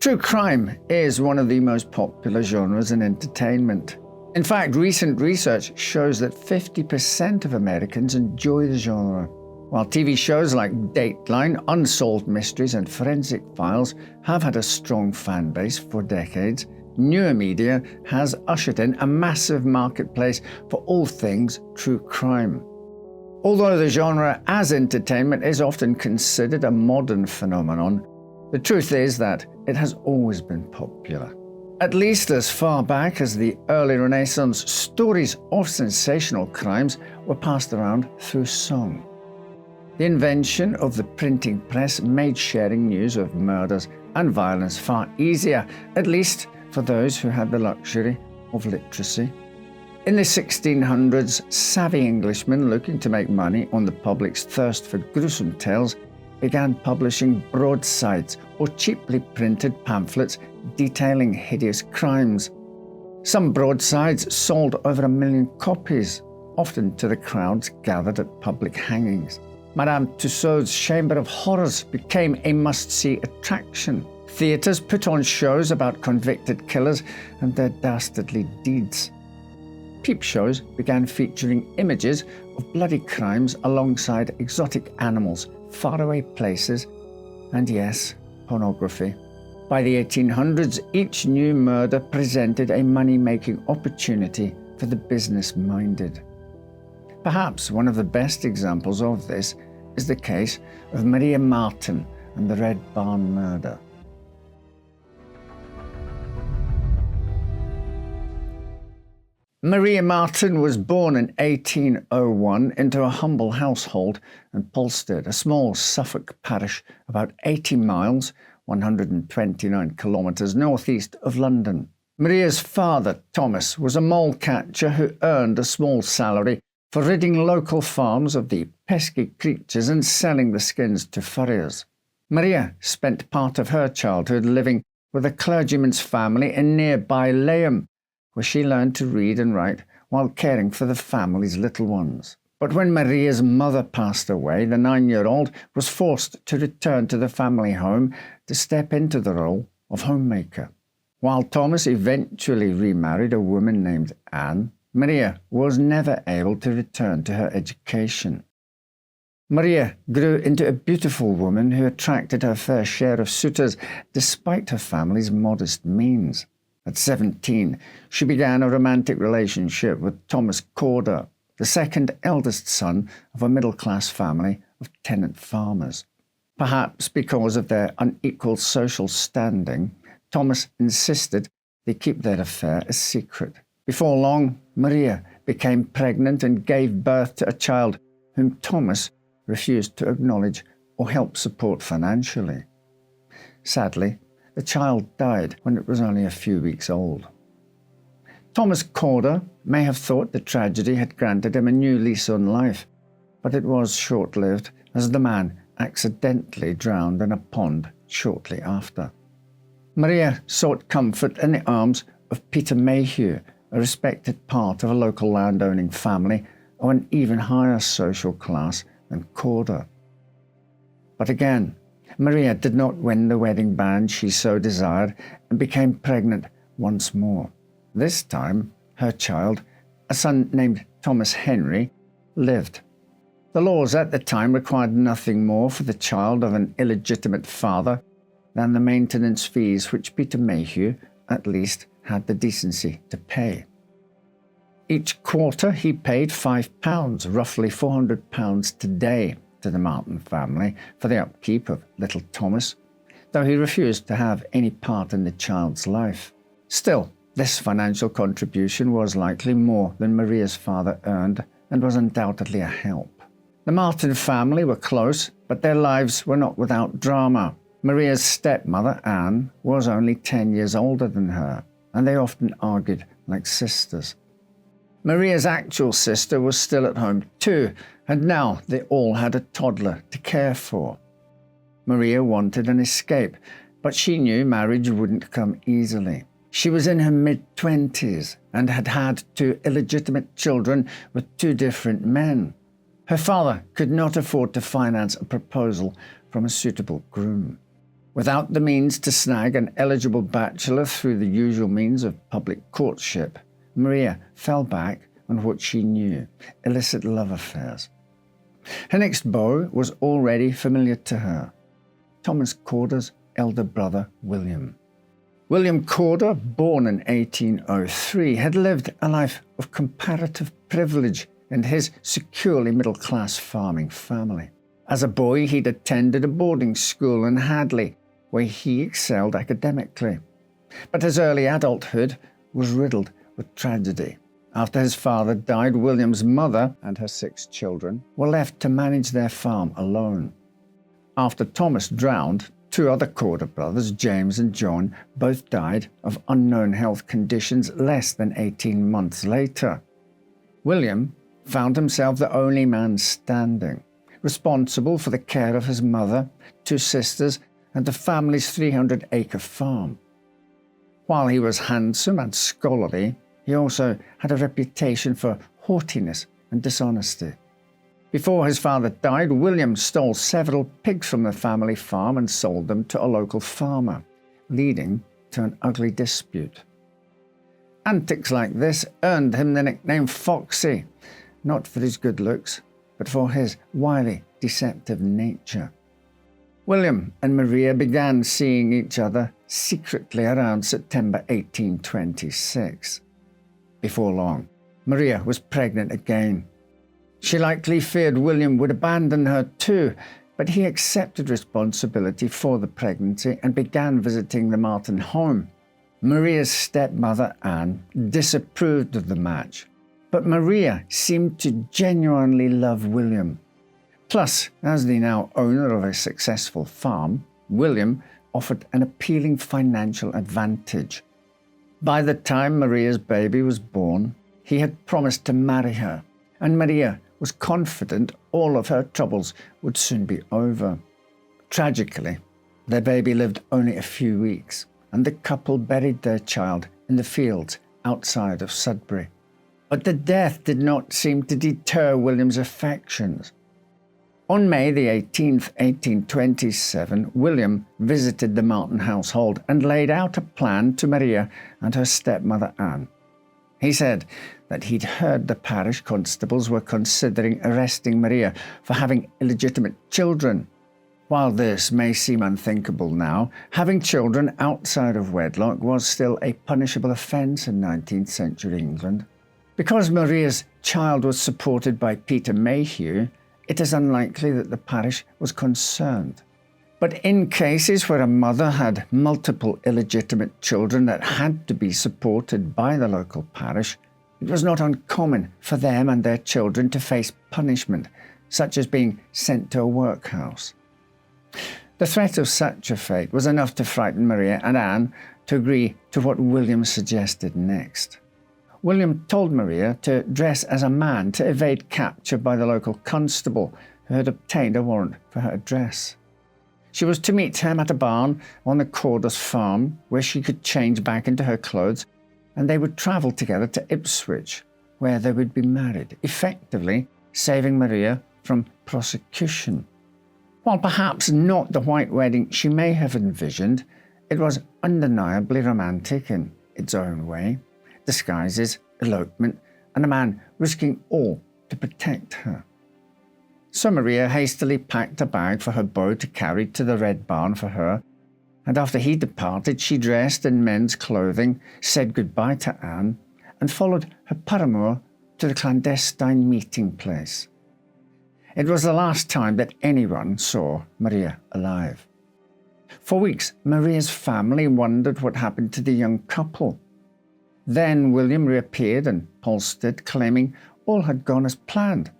True crime is one of the most popular genres in entertainment. In fact, recent research shows that 50% of Americans enjoy the genre. While TV shows like Dateline, Unsolved Mysteries, and Forensic Files have had a strong fan base for decades, newer media has ushered in a massive marketplace for all things true crime. Although the genre as entertainment is often considered a modern phenomenon, the truth is that it has always been popular. At least as far back as the early Renaissance, stories of sensational crimes were passed around through song. The invention of the printing press made sharing news of murders and violence far easier, at least for those who had the luxury of literacy. In the 1600s, savvy Englishmen looking to make money on the public's thirst for gruesome tales began publishing broadsides or cheaply printed pamphlets detailing hideous crimes. Some broadsides sold over 1 million copies, often to the crowds gathered at public hangings. Madame Tussauds Chamber of Horrors became a must-see attraction. Theatres put on shows about convicted killers and their dastardly deeds. Peep shows began featuring images of bloody crimes alongside exotic animals, faraway places, and yes, pornography. By the 1800s, each new murder presented a money-making opportunity for the business-minded. Perhaps one of the best examples of this is the case of Maria Marten and the Red Barn murder. Maria Marten was born in 1801 into a humble household in Polstead, a small Suffolk parish about 80 miles, 129 kilometres northeast of London. Maria's father, Thomas, was a mole catcher who earned a small salary for ridding local farms of the pesky creatures and selling the skins to furriers. Maria spent part of her childhood living with a clergyman's family in nearby Leham, where she learned to read and write while caring for the family's little ones. But when Maria's mother passed away, the 9-year-old was forced to return to the family home to step into the role of homemaker. While Thomas eventually remarried a woman named Anne, Maria was never able to return to her education. Maria grew into a beautiful woman who attracted her fair share of suitors despite her family's modest means. At 17, she began a romantic relationship with Thomas Corder, the second eldest son of a middle-class family of tenant farmers. Perhaps because of their unequal social standing, Thomas insisted they keep their affair a secret. Before long, Maria became pregnant and gave birth to a child whom Thomas refused to acknowledge or help support financially. Sadly, the child died when it was only a few weeks old. Thomas Corder may have thought the tragedy had granted him a new lease on life, but it was short-lived as the man accidentally drowned in a pond shortly after. Maria sought comfort in the arms of Peter Mayhew, a respected part of a local landowning family of an even higher social class than Corder. But again, Maria did not win the wedding band she so desired and became pregnant once more. This time, her child, a son named Thomas Henry, lived. The laws at the time required nothing more for the child of an illegitimate father than the maintenance fees which Peter Mayhew, at least, had the decency to pay. Each quarter he paid £5, roughly £400 today, to the Marten family for the upkeep of little Thomas, though he refused to have any part in the child's life. Still, this financial contribution was likely more than Maria's father earned and was undoubtedly a help. The Marten family were close, but their lives were not without drama. Maria's stepmother, Anne, was only 10 years older than her, and they often argued like sisters. Maria's actual sister was still at home too, and now they all had a toddler to care for. Maria wanted an escape, but she knew marriage wouldn't come easily. She was in her mid-20s and had had 2 illegitimate children with 2 different men. Her father could not afford to finance a proposal from a suitable groom. Without the means to snag an eligible bachelor through the usual means of public courtship, Maria fell back on what she knew: illicit love affairs. Her next beau was already familiar to her: Thomas Corder's elder brother, William. William Corder, born in 1803, had lived a life of comparative privilege in his securely middle-class farming family. As a boy, he'd attended a boarding school in Hadley, where he excelled academically. But his early adulthood was riddled with tragedy. After his father died, William's mother and her 6 children were left to manage their farm alone. After Thomas drowned, 2 other Corder brothers, James and John, both died of unknown health conditions less than 18 months later. William found himself the only man standing, responsible for the care of his mother, 2 sisters, and the family's 300-acre farm. While he was handsome and scholarly, he also had a reputation for haughtiness and dishonesty. Before his father died, William stole several pigs from the family farm and sold them to a local farmer, leading to an ugly dispute. Antics like this earned him the nickname Foxy, not for his good looks, but for his wily, deceptive nature. William and Maria began seeing each other secretly around September 1826. Before long, Maria was pregnant again. She likely feared William would abandon her too, but he accepted responsibility for the pregnancy and began visiting the Marten home. Maria's stepmother, Anne, disapproved of the match, but Maria seemed to genuinely love William. Plus, as the now owner of a successful farm, William offered an appealing financial advantage. By the time Maria's baby was born, he had promised to marry her, and Maria was confident all of her troubles would soon be over. Tragically, their baby lived only a few weeks, and the couple buried their child in the fields outside of Sudbury. But the death did not seem to deter William's affections. On May the 18th, 1827, William visited the Marten household and laid out a plan to Maria and her stepmother Anne. He said that he'd heard the parish constables were considering arresting Maria for having illegitimate children. While this may seem unthinkable now, having children outside of wedlock was still a punishable offence in 19th century England. Because Maria's child was supported by Peter Mayhew, it is unlikely that the parish was concerned. But in cases where a mother had multiple illegitimate children that had to be supported by the local parish, it was not uncommon for them and their children to face punishment, such as being sent to a workhouse. The threat of such a fate was enough to frighten Maria and Anne to agree to what William suggested next. William told Maria to dress as a man to evade capture by the local constable who had obtained a warrant for her address. She was to meet him at a barn on the Corders farm, where she could change back into her clothes, and they would travel together to Ipswich, where they would be married, effectively saving Maria from prosecution. While perhaps not the white wedding she may have envisioned, it was undeniably romantic in its own way. Disguises, elopement, and a man risking all to protect her. So Maria hastily packed a bag for her beau to carry to the Red Barn for her, and after he departed, she dressed in men's clothing, said goodbye to Anne, and followed her paramour to the clandestine meeting place. It was the last time that anyone saw Maria alive. For weeks, Maria's family wondered what happened to the young couple. Then William reappeared in Polstead, claiming all had gone as planned.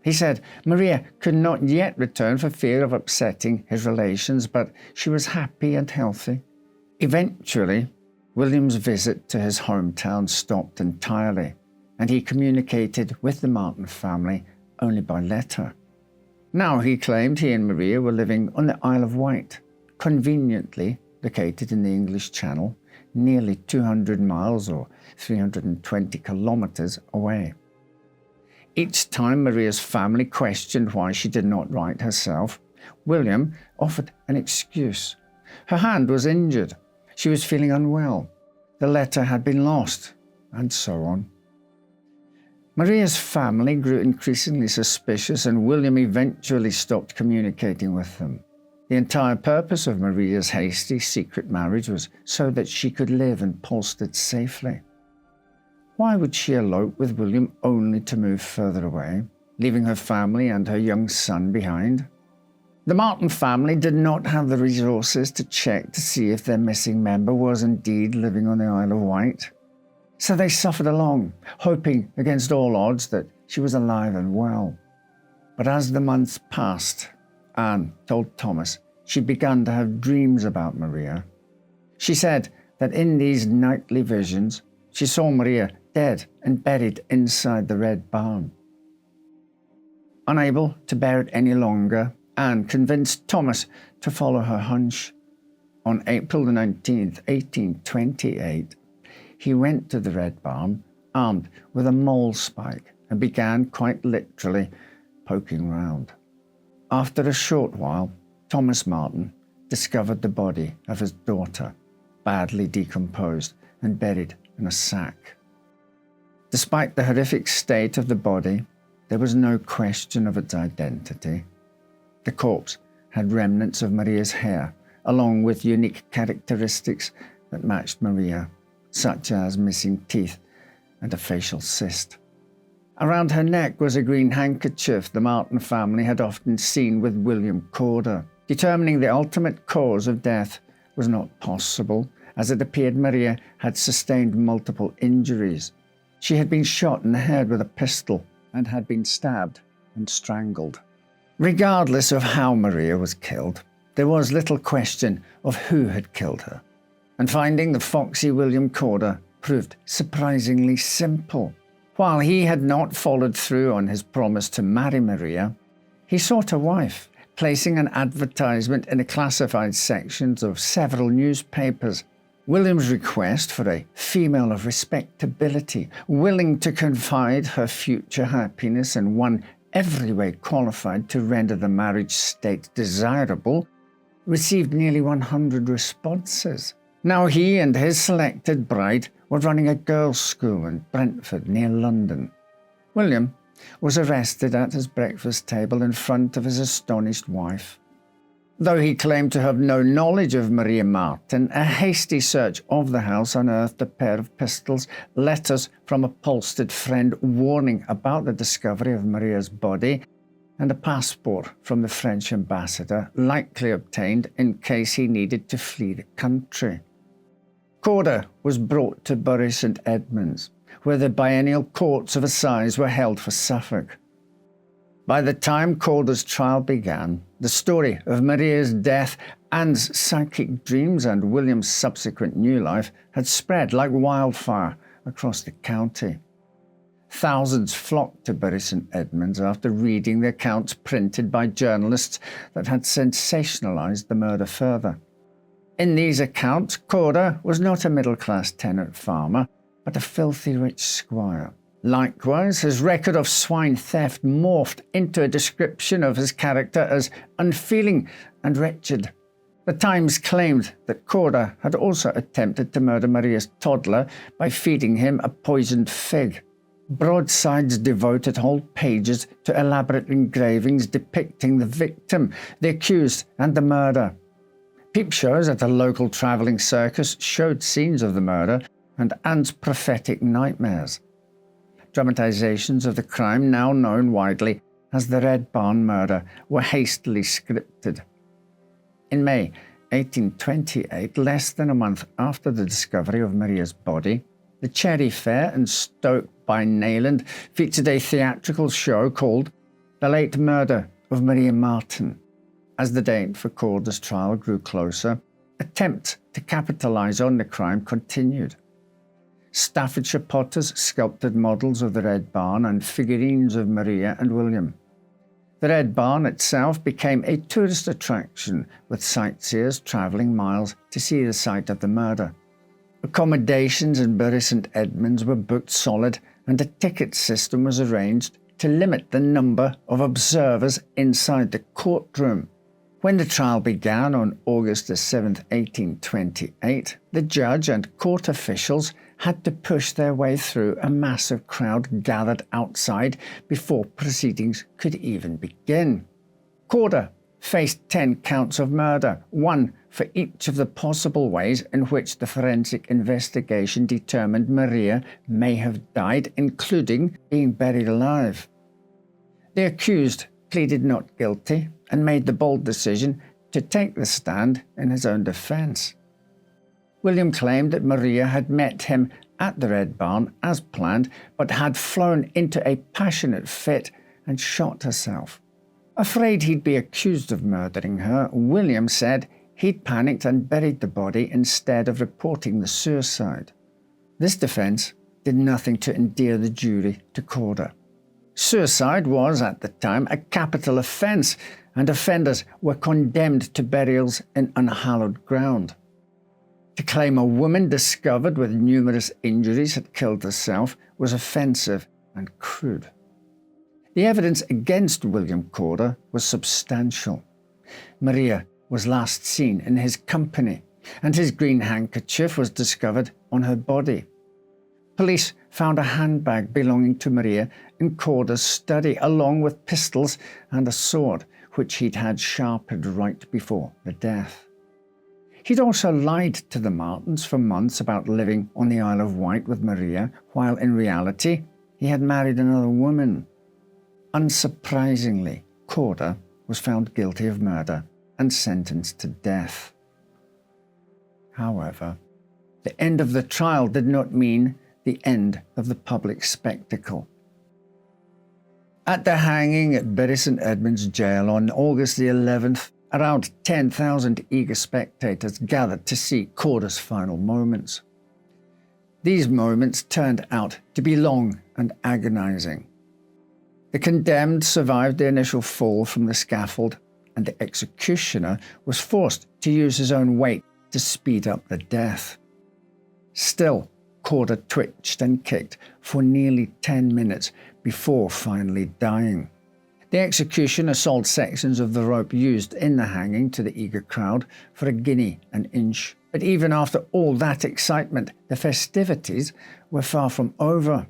He said Maria could not yet return for fear of upsetting his relations, but she was happy and healthy. Eventually, William's visit to his hometown stopped entirely, and he communicated with the Marten family only by letter. Now he claimed he and Maria were living on the Isle of Wight, conveniently located in the English Channel, nearly 200 miles or 320 kilometers away. Each time Maria's family questioned why she did not write herself, William offered an excuse. Her hand was injured. She was feeling unwell. The letter had been lost, and so on. Maria's family grew increasingly suspicious, and William eventually stopped communicating with them. The entire purpose of Maria's hasty, secret marriage was so that she could live in Polstead safely. Why would she elope with William only to move further away, leaving her family and her young son behind? The Marten family did not have the resources to check to see if their missing member was indeed living on the Isle of Wight. So they suffered along, hoping against all odds that she was alive and well. But as the months passed, Anne told Thomas she'd begun to have dreams about Maria. She said that in these nightly visions, she saw Maria dead and buried inside the Red Barn. Unable to bear it any longer, Anne convinced Thomas to follow her hunch. On April the 19th, 1828, he went to the Red Barn, armed with a mole spike, and began, quite literally, poking round. After a short while, Thomas Marten discovered the body of his daughter, badly decomposed and buried in a sack. Despite the horrific state of the body, there was no question of its identity. The corpse had remnants of Maria's hair, along with unique characteristics that matched Maria, such as missing teeth and a facial cyst. Around her neck was a green handkerchief the Marten family had often seen with William Corder. Determining the ultimate cause of death was not possible, as it appeared Maria had sustained multiple injuries. She had been shot in the head with a pistol and had been stabbed and strangled. Regardless of how Maria was killed, there was little question of who had killed her, and finding the foxy William Corder proved surprisingly simple. While he had not followed through on his promise to marry Maria, he sought a wife, placing an advertisement in the classified sections of several newspapers. William's request for a female of respectability, willing to confide her future happiness in one every way qualified to render the marriage state desirable, received nearly 100 responses. Now he and his selected bride were running a girls' school in Brentford, near London. William was arrested at his breakfast table in front of his astonished wife. Though he claimed to have no knowledge of Maria Marten, a hasty search of the house unearthed a pair of pistols, letters from a Polstead friend warning about the discovery of Maria's body, and a passport from the French ambassador, likely obtained in case he needed to flee the country. Corder was brought to Bury St Edmunds, where the biennial courts of assize were held for Suffolk. By the time Corder's trial began, the story of Maria's death, Anne's psychic dreams, and William's subsequent new life had spread like wildfire across the county. Thousands flocked to Bury St Edmunds after reading the accounts printed by journalists that had sensationalized the murder further. In these accounts, Corder was not a middle-class tenant farmer, but a filthy rich squire. Likewise, his record of swine theft morphed into a description of his character as unfeeling and wretched. The Times claimed that Corder had also attempted to murder Maria's toddler by feeding him a poisoned fig. Broadsides devoted whole pages to elaborate engravings depicting the victim, the accused, and the murder. Peep shows at a local travelling circus showed scenes of the murder and Anne's prophetic nightmares. Dramatizations of the crime, now known widely as the Red Barn murder, were hastily scripted. In May 1828, less than a month after the discovery of Maria's body, the Cherry Fair in Stoke by Nayland featured a theatrical show called The Late Murder of Maria Marten. As the date for Corder's trial grew closer, attempts to capitalise on the crime continued. Staffordshire potters sculpted models of the Red Barn and figurines of Maria and William. The Red Barn itself became a tourist attraction, with sightseers travelling miles to see the site of the murder. Accommodations in Bury St Edmunds were booked solid, and a ticket system was arranged to limit the number of observers inside the courtroom, When the trial began on August the 7th, 1828, the judge and court officials had to push their way through a massive crowd gathered outside before proceedings could even begin. Corder faced 10 counts of murder, one for each of the possible ways in which the forensic investigation determined Maria may have died, including being buried alive. The accused pleaded not guilty and made the bold decision to take the stand in his own defense. William claimed that Maria had met him at the Red Barn as planned, but had flown into a passionate fit and shot herself. Afraid he'd be accused of murdering her, William said he'd panicked and buried the body instead of reporting the suicide. This defense did nothing to endear the jury to Corder. Suicide was, at the time, a capital offence, and offenders were condemned to burials in unhallowed ground. To claim a woman discovered with numerous injuries had killed herself was offensive and crude. The evidence against William Corder was substantial. Maria was last seen in his company, and his green handkerchief was discovered on her body. Police found a handbag belonging to Maria in Corder's study, along with pistols and a sword, which he'd had sharpened right before the death. He'd also lied to the Martens for months about living on the Isle of Wight with Maria, while in reality he had married another woman. Unsurprisingly, Corder was found guilty of murder and sentenced to death. However, the end of the trial did not mean the end of the public spectacle. At the hanging at Bury St Edmunds Jail on August the 11th, around 10,000 eager spectators gathered to see Corder's final moments. These moments turned out to be long and agonizing. The condemned survived the initial fall from the scaffold, and the executioner was forced to use his own weight to speed up the death. Still, Corder twitched and kicked for nearly 10 minutes before finally dying. The executioner sold sections of the rope used in the hanging to the eager crowd for £1 an inch. But even after all that excitement, the festivities were far from over.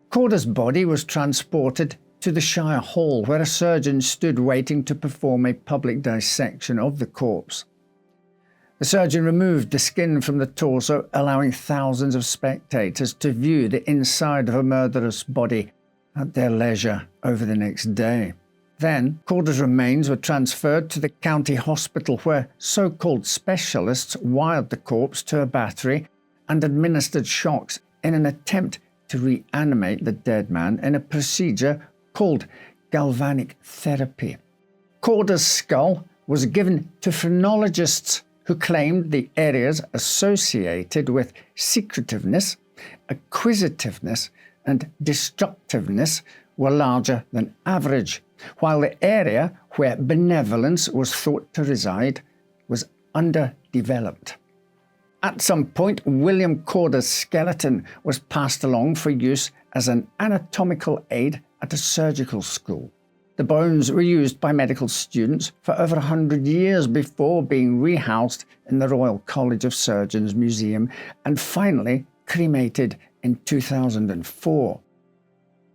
Corder's body was transported to the Shire Hall, where a surgeon stood waiting to perform a public dissection of the corpse. The surgeon removed the skin from the torso, allowing thousands of spectators to view the inside of a murderous body at their leisure over the next day. Then, Corder's remains were transferred to the county hospital, where so-called specialists wired the corpse to a battery and administered shocks in an attempt to reanimate the dead man in a procedure called galvanic therapy. Corder's skull was given to phrenologists who claimed the areas associated with secretiveness, acquisitiveness, and destructiveness were larger than average, while the area where benevolence was thought to reside was underdeveloped. At some point, William Corder's skeleton was passed along for use as an anatomical aid at a surgical school. The bones were used by medical students for over 100 years before being rehoused in the Royal College of Surgeons Museum and finally cremated in 2004.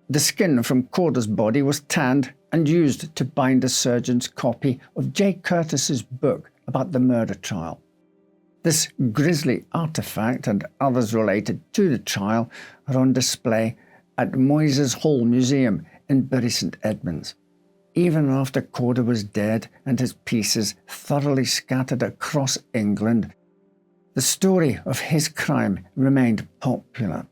The skin from Corder's body was tanned and used to bind a surgeon's copy of J. Curtis's book about the murder trial. This grisly artifact and others related to the trial are on display at Moyses Hall Museum in Bury St Edmunds. Even after Corder was dead and his pieces thoroughly scattered across England, the story of his crime remained popular.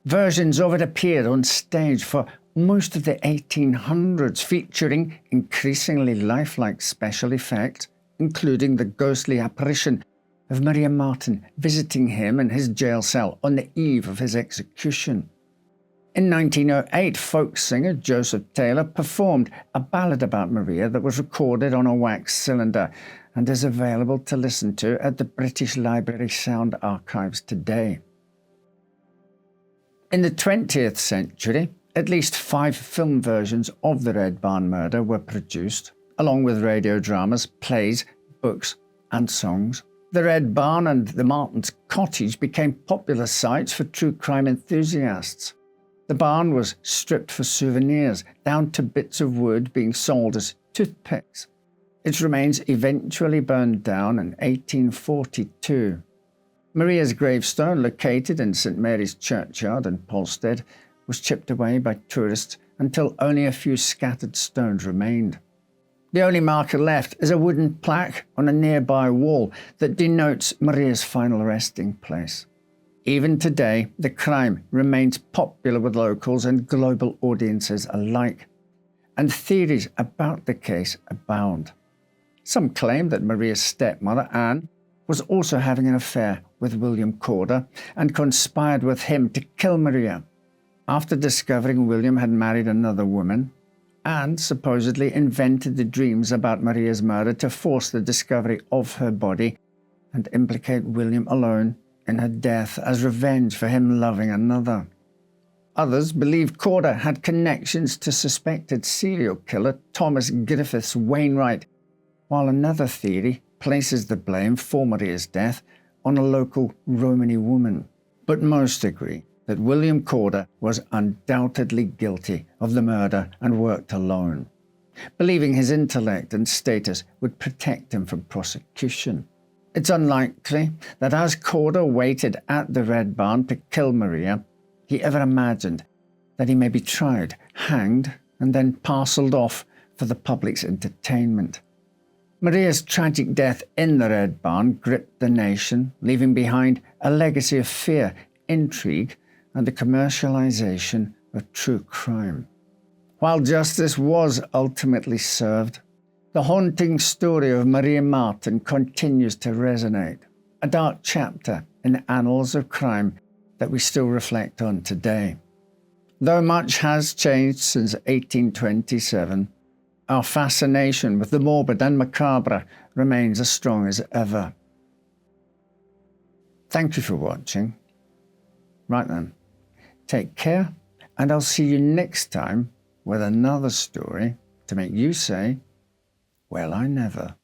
Versions of it appeared on stage for most of the 1800s, featuring increasingly lifelike special effects, including the ghostly apparition of Maria Marten visiting him in his jail cell on the eve of his execution. In 1908, folk singer Joseph Taylor performed a ballad about Maria that was recorded on a wax cylinder and is available to listen to at the British Library Sound Archives today. In the 20th century, at least 5 film versions of the Red Barn murder were produced, along with radio dramas, plays, books, and songs. The Red Barn and the Martens' cottage became popular sites for true crime enthusiasts. The barn was stripped for souvenirs, down to bits of wood being sold as toothpicks. Its remains eventually burned down in 1842. Maria's gravestone, located in St Mary's Churchyard in Polstead, was chipped away by tourists until only a few scattered stones remained. The only marker left is a wooden plaque on a nearby wall that denotes Maria's final resting place. Even today, the crime remains popular with locals and global audiences alike, and theories about the case abound. Some claim that Maria's stepmother, Anne, was also having an affair with William Corder and conspired with him to kill Maria. After discovering William had married another woman, Anne supposedly invented the dreams about Maria's murder to force the discovery of her body and implicate William alone in her death as revenge for him loving another. Others believe Corder had connections to suspected serial killer Thomas Griffiths Wainwright, while another theory places the blame for Maria's death on a local Romany woman. But most agree that William Corder was undoubtedly guilty of the murder and worked alone, believing his intellect and status would protect him from prosecution. It's unlikely that as Corder waited at the Red Barn to kill Maria, he ever imagined that he may be tried, hanged, and then parcelled off for the public's entertainment. Maria's tragic death in the Red Barn gripped the nation, leaving behind a legacy of fear, intrigue, and the commercialization of true crime. While justice was ultimately served, the haunting story of Maria Marten continues to resonate, a dark chapter in the annals of crime that we still reflect on today. Though much has changed since 1827, our fascination with the morbid and macabre remains as strong as ever. Thank you for watching. Right then, take care, and I'll see you next time with another story to make you say, well, I never.